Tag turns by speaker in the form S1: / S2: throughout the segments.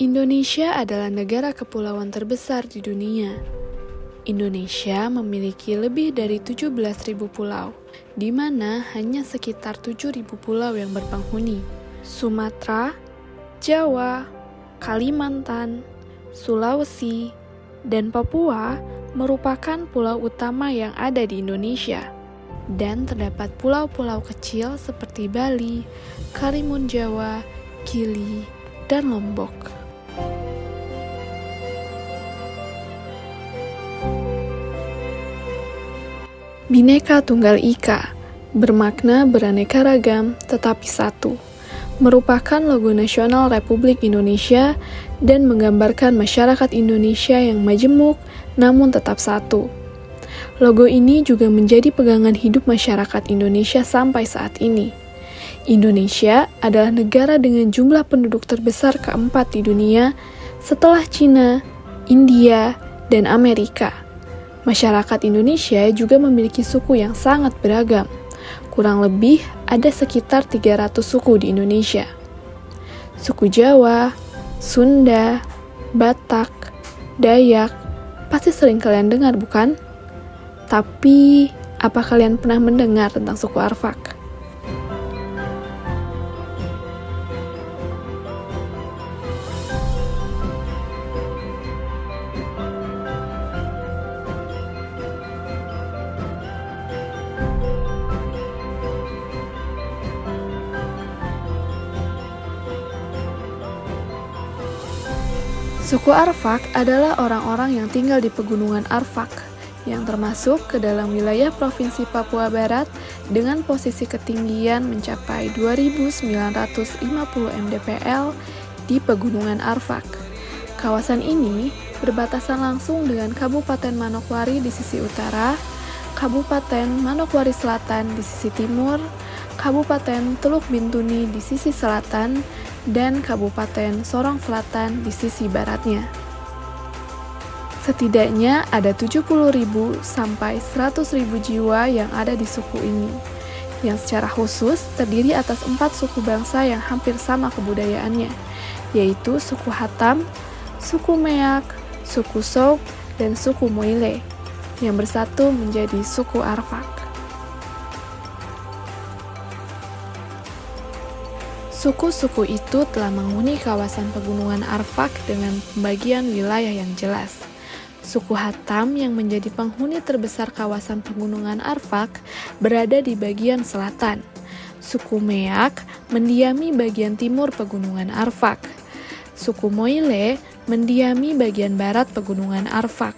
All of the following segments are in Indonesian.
S1: Indonesia adalah negara kepulauan terbesar di dunia. Indonesia memiliki lebih dari 17.000 pulau, di mana hanya sekitar 7.000 pulau yang berpenghuni. Sumatera, Jawa, Kalimantan, Sulawesi, dan Papua merupakan pulau utama yang ada di Indonesia. Dan terdapat pulau-pulau kecil seperti Bali, Karimun Jawa, Gili, dan Lombok. Bhinneka Tunggal Ika bermakna beraneka ragam tetapi satu, merupakan logo nasional Republik Indonesia dan menggambarkan masyarakat Indonesia yang majemuk namun tetap satu. Logo ini juga menjadi pegangan hidup masyarakat Indonesia sampai saat ini. Indonesia adalah negara dengan jumlah penduduk terbesar keempat di dunia setelah Cina, India, dan Amerika. Masyarakat Indonesia juga memiliki suku yang sangat beragam. Kurang lebih ada sekitar 300 suku di Indonesia. Suku Jawa, Sunda, Batak, Dayak, pasti sering kalian dengar bukan? Tapi, apa kalian pernah mendengar tentang suku Arfak? Suku Arfak adalah orang-orang yang tinggal di pegunungan Arfak, yang termasuk ke dalam wilayah Provinsi Papua Barat dengan posisi ketinggian mencapai 2.950 mdpl di pegunungan Arfak. Kawasan ini berbatasan langsung dengan Kabupaten Manokwari di sisi utara, Kabupaten Manokwari Selatan di sisi timur, Kabupaten Teluk Bintuni di sisi selatan, dan Kabupaten Sorong Selatan di sisi baratnya. Setidaknya ada 70.000 sampai 100.000 jiwa yang ada di suku ini, yang secara khusus terdiri atas 4 suku bangsa yang hampir sama kebudayaannya, yaitu suku Hatam, suku Meak, suku Souk, dan suku Moile, yang bersatu menjadi suku Arfak. Suku-suku itu telah menghuni kawasan pegunungan Arfak dengan pembagian wilayah yang jelas. Suku Hatam yang menjadi penghuni terbesar kawasan pegunungan Arfak berada di bagian selatan. Suku Meak mendiami bagian timur pegunungan Arfak. Suku Moile mendiami bagian barat pegunungan Arfak,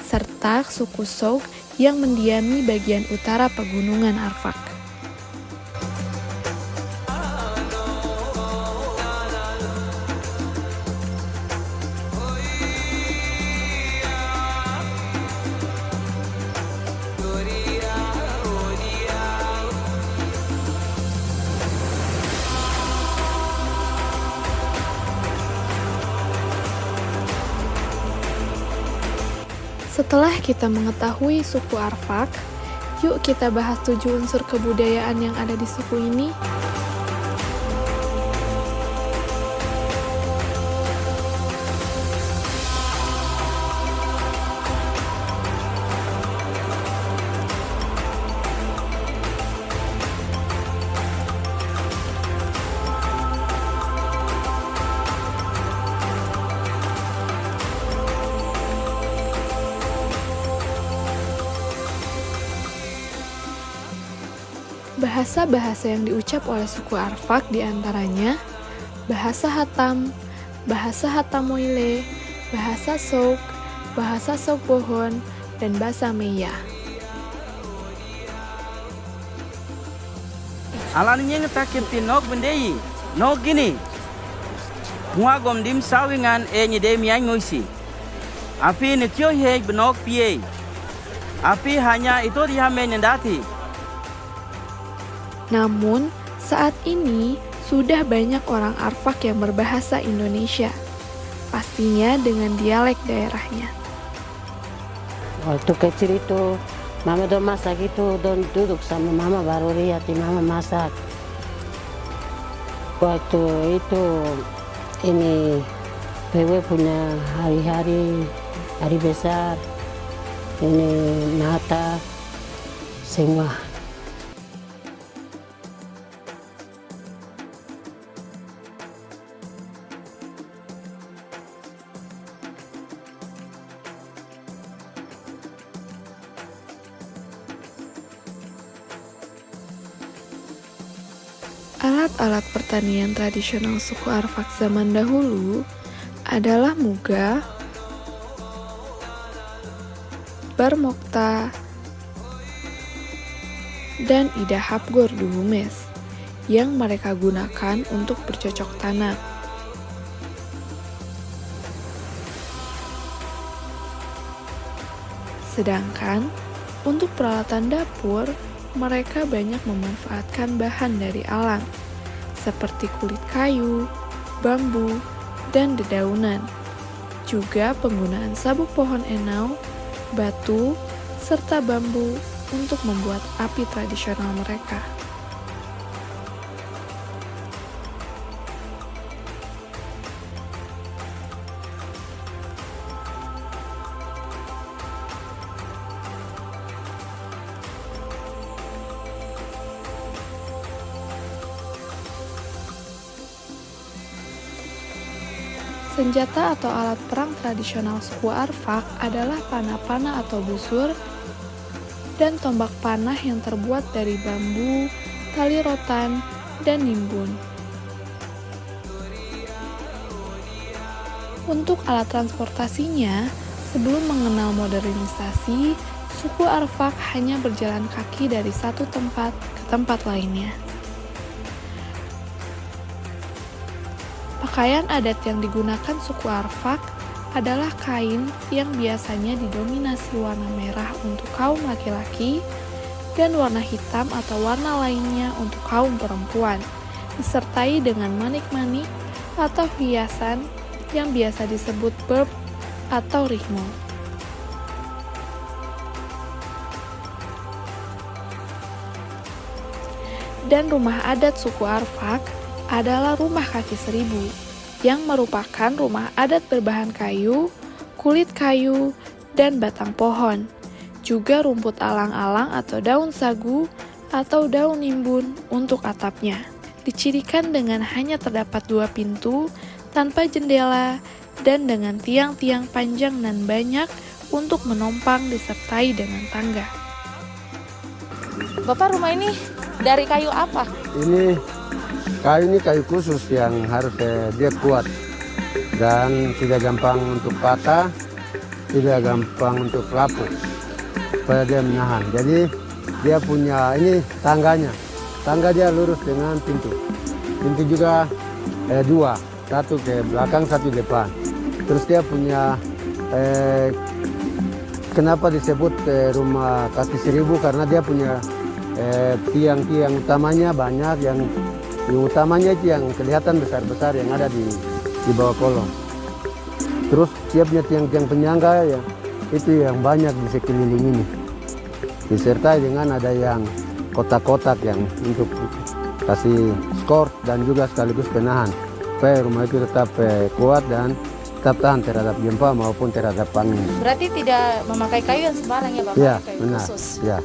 S1: serta suku Souk yang mendiami bagian utara pegunungan Arfak. Setelah kita mengetahui suku Arfak, yuk kita bahas 7 unsur kebudayaan yang ada di suku ini. Bahasa-bahasa yang diucap oleh suku Arfak diantaranya bahasa Hatam, bahasa Hatam Moile, bahasa Souk, bahasa Souk Bohon, dan bahasa Meya.
S2: Alaninya ngetakin nok bendei, nok gini. Mua gom dim sawingan nyedemi ngoisi. Api netyo heg benok pie. Api hanya itu dihamen nendati.
S1: Namun, saat ini sudah banyak orang Arfak yang berbahasa Indonesia, pastinya dengan dialek daerahnya.
S3: Waktu kecil itu, mama udah masak itu, don duduk sama mama baru lihat mama masak. Waktu itu ini PW punya hari-hari, hari besar, ini Natal, semua.
S1: Alat-alat pertanian tradisional suku Arfak zaman dahulu adalah muga, barmokta, dan idahap gordumes yang mereka gunakan untuk bercocok tanam. Sedangkan untuk peralatan dapur, mereka banyak memanfaatkan bahan dari alam, seperti kulit kayu, bambu, dan dedaunan. Juga penggunaan sabuk pohon enau, batu, serta bambu untuk membuat api tradisional mereka. Senjata atau alat perang tradisional suku Arfak adalah panah-panah atau busur dan tombak panah yang terbuat dari bambu, tali rotan, dan nimbun. Untuk alat transportasinya, sebelum mengenal modernisasi, suku Arfak hanya berjalan kaki dari satu tempat ke tempat lainnya. Pakaian adat yang digunakan suku Arfak adalah kain yang biasanya didominasi warna merah untuk kaum laki-laki dan warna hitam atau warna lainnya untuk kaum perempuan, disertai dengan manik-manik atau hiasan yang biasa disebut burb atau rihmo. Dan rumah adat suku Arfak adalah rumah kaki seribu, yang merupakan rumah adat berbahan kayu, kulit kayu, dan batang pohon. Juga rumput alang-alang atau daun sagu atau daun nimbun untuk atapnya. Dicirikan dengan hanya terdapat 2 pintu, tanpa jendela, dan dengan tiang-tiang panjang dan banyak untuk menompang disertai dengan tangga.
S4: Bapak, rumah ini dari kayu apa?
S5: Ini kayu khusus yang harus dia kuat dan tidak gampang untuk patah, tidak gampang untuk lapuk, supaya dia menahan. Jadi dia punya ini tangganya, tangga dia lurus dengan pintu. Pintu juga 2, satu ke belakang, satu depan. Terus dia punya kenapa disebut rumah kaki seribu, karena dia punya tiang-tiang utamanya banyak, yang utamanya itu yang kelihatan besar-besar yang ada di bawah kolong. Terus dia punya tiang-tiang penyangga ya, itu yang banyak di sekeliling ini. Disertai dengan ada yang kotak-kotak yang untuk kasih skor dan juga sekaligus penahan, supaya rumah itu tetap kuat dan tetap tahan terhadap gempa maupun terhadap angin.
S4: Berarti tidak memakai kayu yang sembarang ya Bapak?
S5: Ya,
S4: kayu
S5: benar.
S4: khusus.
S5: Ya.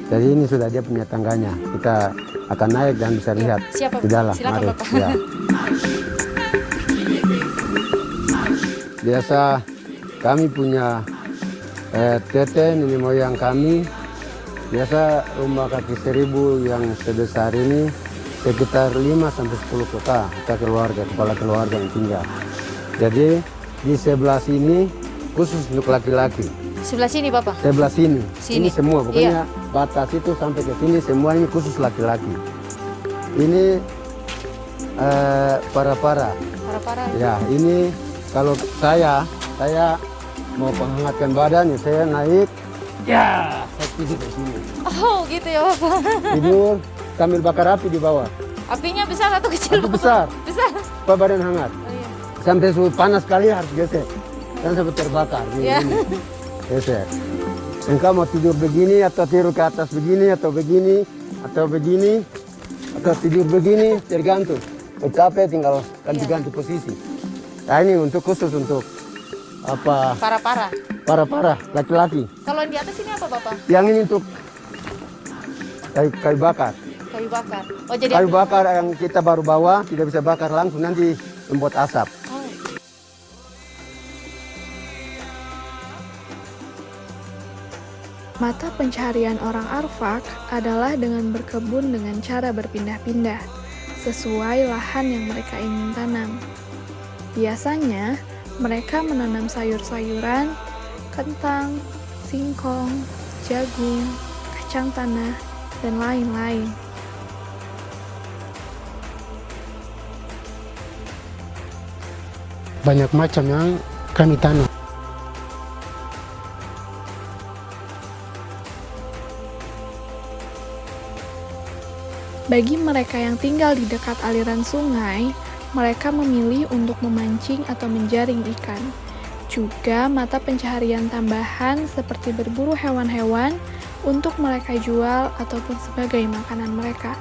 S5: Jadi ini sudah dia punya tangganya. Kita akan naik dan bisa lihat
S4: Siapa?
S5: di dalam.
S4: Silakan
S5: Mari.
S4: Bapak.
S5: Ya. Biasa kami punya tete, nenek moyang kami. Biasa rumah kaki seribu yang sebesar ini sekitar 5-10 kota kita keluarga, kepala keluarga yang tinggal. Jadi di sebelah sini khusus untuk laki-laki.
S4: Sebelah sini Bapak?
S5: Sebelah sini.
S4: Sini.
S5: Ini semua, pokoknya batas itu sampai ke sini semua ini khusus laki-laki. Ini para-para.
S4: Para-para.
S5: Ya, ini kalau saya mau menghangatkan badan, ya saya naik. Ya, saya tidur di sini.
S4: Oh gitu ya Bapak.
S5: Tidur sambil bakar api di bawah.
S4: Apinya besar atau kecil?
S5: Api
S4: Bapak?
S5: besar.
S4: Besar.
S5: Supaya badan hangat.
S4: Oh, iya.
S5: Sampai suhu panas sekali harus geser. Dan sampai terbakar.
S4: Iya.
S5: Geser. Engkau mau tidur begini atau tidur ke atas begini atau begini atau begini atau tidur begini, tergantung. Capek tinggal ganti-ganti posisi. Nah ini untuk khusus untuk apa?
S4: Para-para.
S5: Para laki-laki.
S4: Kalau yang di atas ini apa Bapak?
S5: Yang ini untuk kayu bakar.
S4: Kayu bakar. Oh jadi
S5: Kayu bakar yang kita baru bawa tidak bisa bakar langsung, nanti membuat asap.
S4: Oh.
S1: Mata pencaharian orang Arfak adalah dengan berkebun dengan cara berpindah-pindah, sesuai lahan yang mereka ingin tanam. Biasanya, mereka menanam sayur-sayuran, kentang, singkong, jagung, kacang tanah, dan lain-lain.
S6: Banyak macam yang kami tanam.
S1: Bagi mereka yang tinggal di dekat aliran sungai, mereka memilih untuk memancing atau menjaring ikan. Juga mata pencaharian tambahan seperti berburu hewan-hewan untuk mereka jual ataupun sebagai makanan mereka.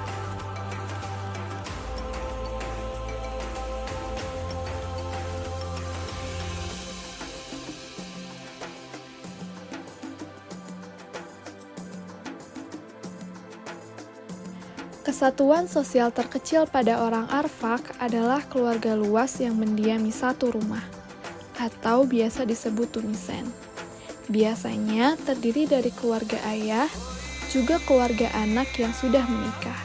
S1: Kesatuan sosial terkecil pada orang Arfak adalah keluarga luas yang mendiami satu rumah, atau biasa disebut tumisen. Biasanya terdiri dari keluarga ayah, juga keluarga anak yang sudah menikah.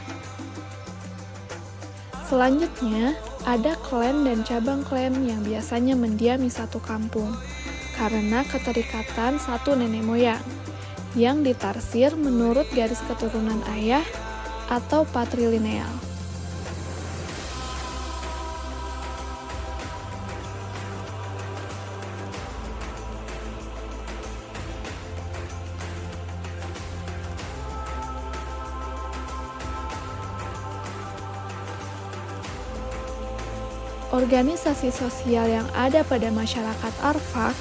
S1: Selanjutnya, ada klan dan cabang klan yang biasanya mendiami satu kampung, karena keterikatan satu nenek moyang, yang ditarsir menurut garis keturunan ayah atau patrilineal. Organisasi sosial yang ada pada masyarakat Arfak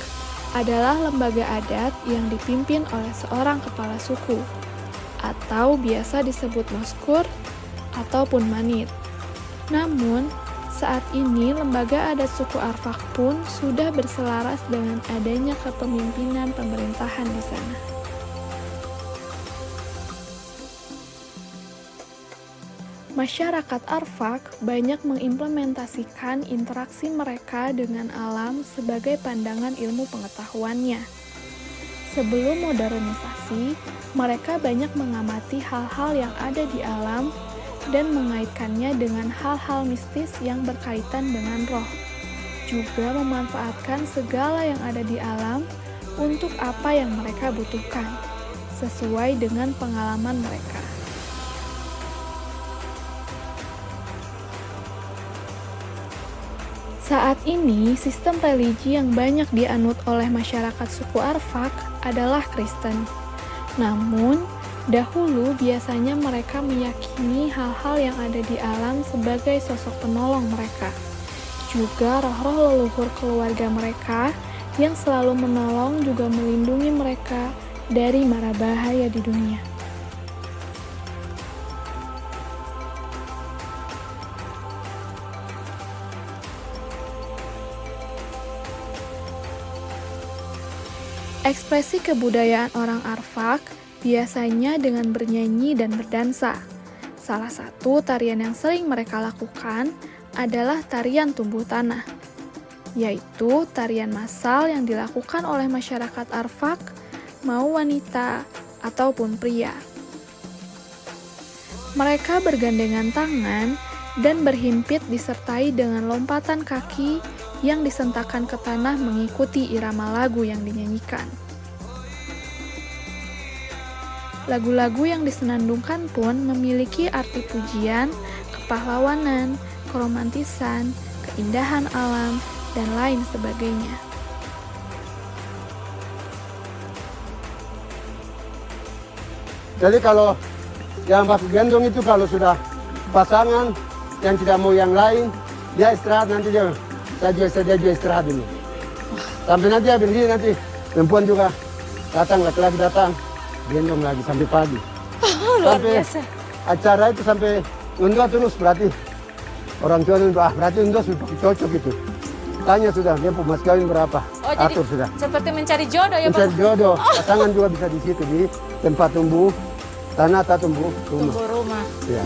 S1: adalah lembaga adat yang dipimpin oleh seorang kepala suku, atau biasa disebut moskur ataupun manit. Namun, saat ini lembaga adat suku Arfak pun sudah berselaras dengan adanya kepemimpinan pemerintahan di sana. Masyarakat Arfak banyak mengimplementasikan interaksi mereka dengan alam sebagai pandangan ilmu pengetahuannya. Sebelum modernisasi, mereka banyak mengamati hal-hal yang ada di alam dan mengaitkannya dengan hal-hal mistis yang berkaitan dengan roh. Juga memanfaatkan segala yang ada di alam untuk apa yang mereka butuhkan, sesuai dengan pengalaman mereka. Saat ini, sistem religi yang banyak dianut oleh masyarakat suku Arfak adalah Kristen. Namun, dahulu biasanya mereka meyakini hal-hal yang ada di alam sebagai sosok penolong mereka. Juga roh-roh leluhur keluarga mereka yang selalu menolong juga melindungi mereka dari mara bahaya di dunia. Ekspresi kebudayaan orang Arfak biasanya dengan bernyanyi dan berdansa. Salah satu tarian yang sering mereka lakukan adalah tarian tumbuh tanah, yaitu tarian massal yang dilakukan oleh masyarakat Arfak, mau wanita ataupun pria. Mereka bergandengan tangan dan berhimpit disertai dengan lompatan kaki yang disentakkan ke tanah mengikuti irama lagu yang dinyanyikan. Lagu-lagu yang disenandungkan pun memiliki arti pujian, kepahlawanan, keromantisan, keindahan alam, dan lain sebagainya.
S5: Jadi kalau yang pakai gendong itu kalau sudah pasangan yang tidak mau yang lain, dia istirahat, nanti dia saja istirahat dulu. Sampai nanti habis ini nanti perempuan juga datang, laki-laki datang, gendong lagi sampai pagi.
S4: Luar
S5: Sampai
S4: biasa.
S5: acara itu sampai undua terus, berarti orang tua itu berarti undua sudah cocok itu. Tanya sudah dia mas kawin berapa.
S4: Oh, jadi
S5: Atur sudah.
S4: seperti mencari jodoh ya,
S5: Mencari
S4: Bapak?
S5: jodoh. Pasangan juga bisa di situ di tempat tumbuh tanah atau tumbuh rumah.
S4: Tunggu rumah.
S5: Ya.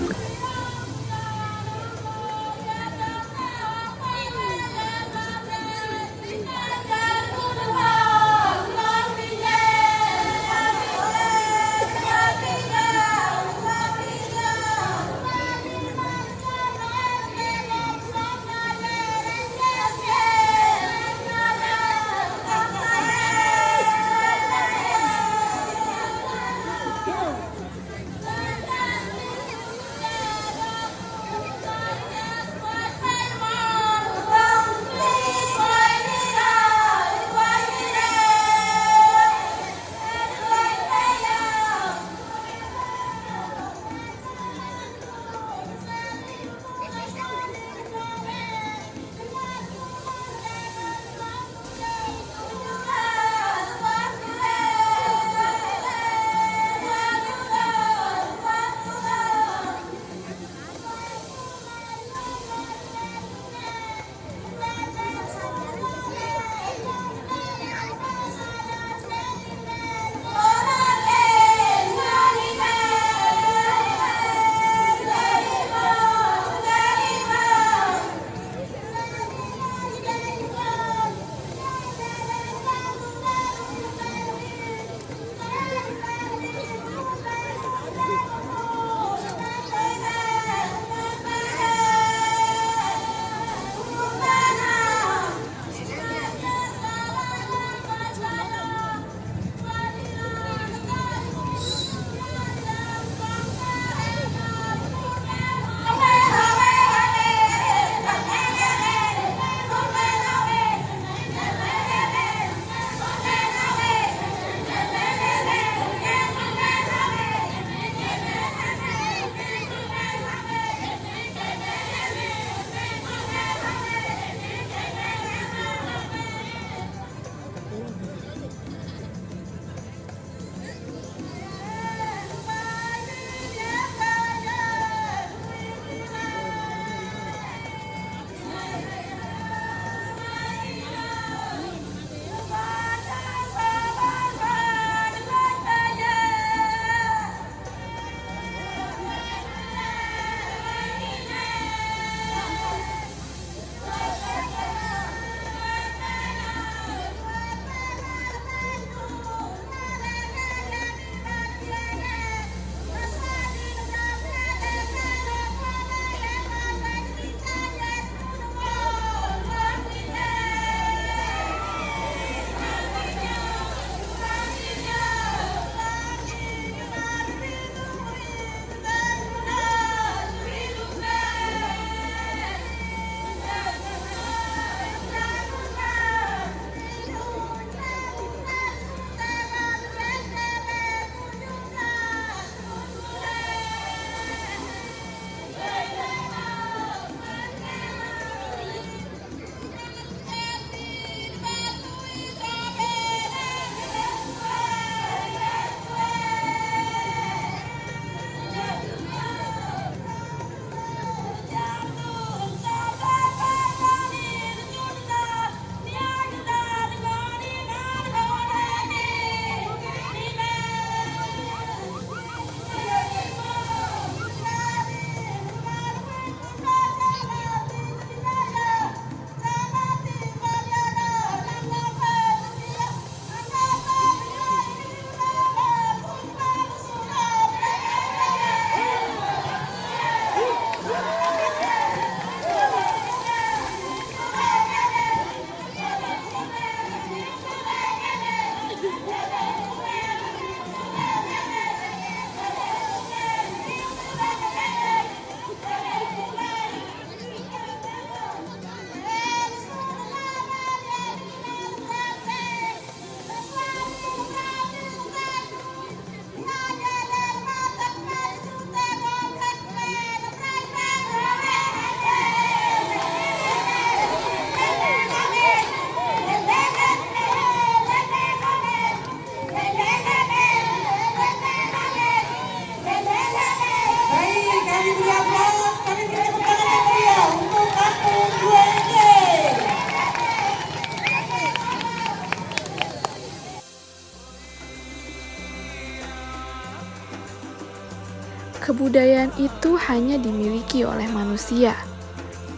S1: Kebudayaan itu hanya dimiliki oleh manusia,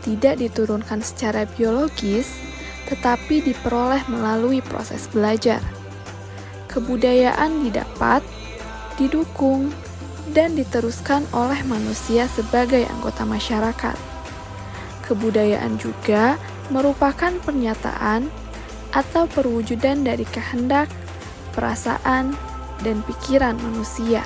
S1: tidak diturunkan secara biologis, tetapi diperoleh melalui proses belajar. Kebudayaan didapat, didukung, dan diteruskan oleh manusia sebagai anggota masyarakat. Kebudayaan juga merupakan pernyataan atau perwujudan dari kehendak, perasaan, dan pikiran manusia.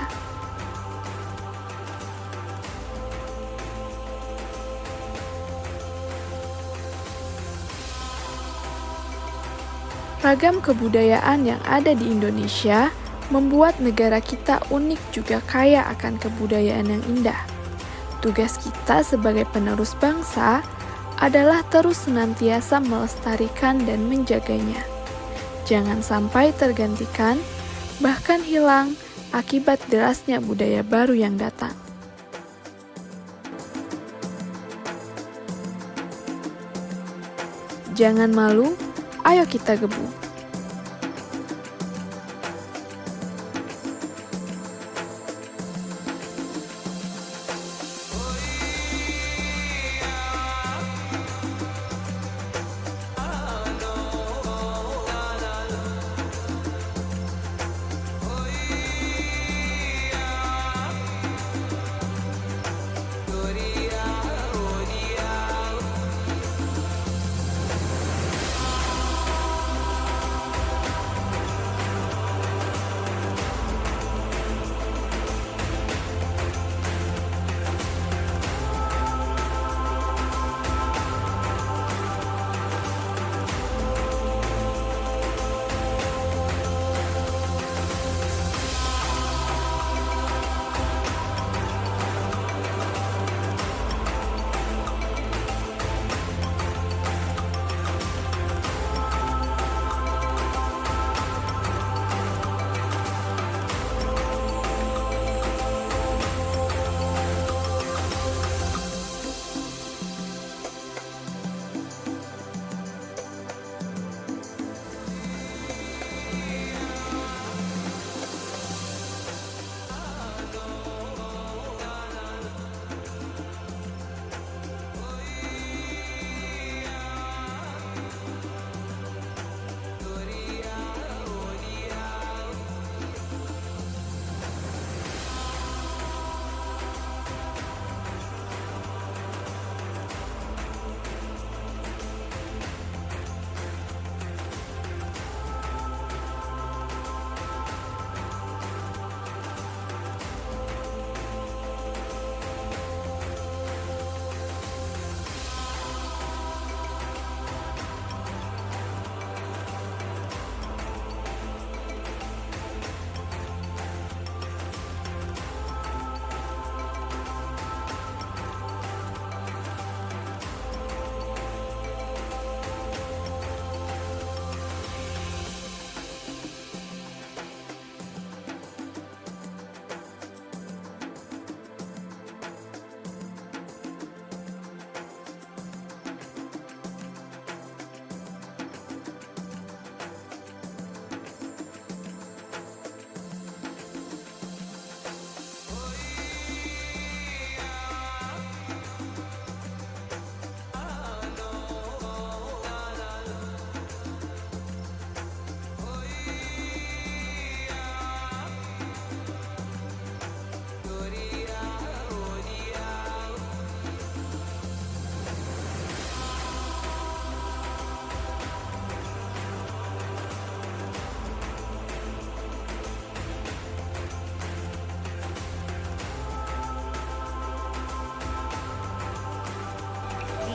S1: Ragam kebudayaan yang ada di Indonesia membuat negara kita unik juga kaya akan kebudayaan yang indah. Tugas kita sebagai penerus bangsa adalah terus senantiasa melestarikan dan menjaganya. Jangan sampai tergantikan, bahkan hilang akibat derasnya budaya baru yang datang. Jangan malu, ayo kita gebu.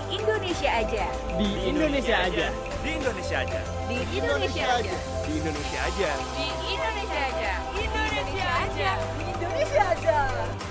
S7: Indonesia aja.
S8: Di Indonesia aja.
S9: Di Indonesia aja.
S7: Di Indonesia aja.
S9: Di Indonesia aja.
S7: Di Indonesia aja. Indonesia aja. Indonesia aja.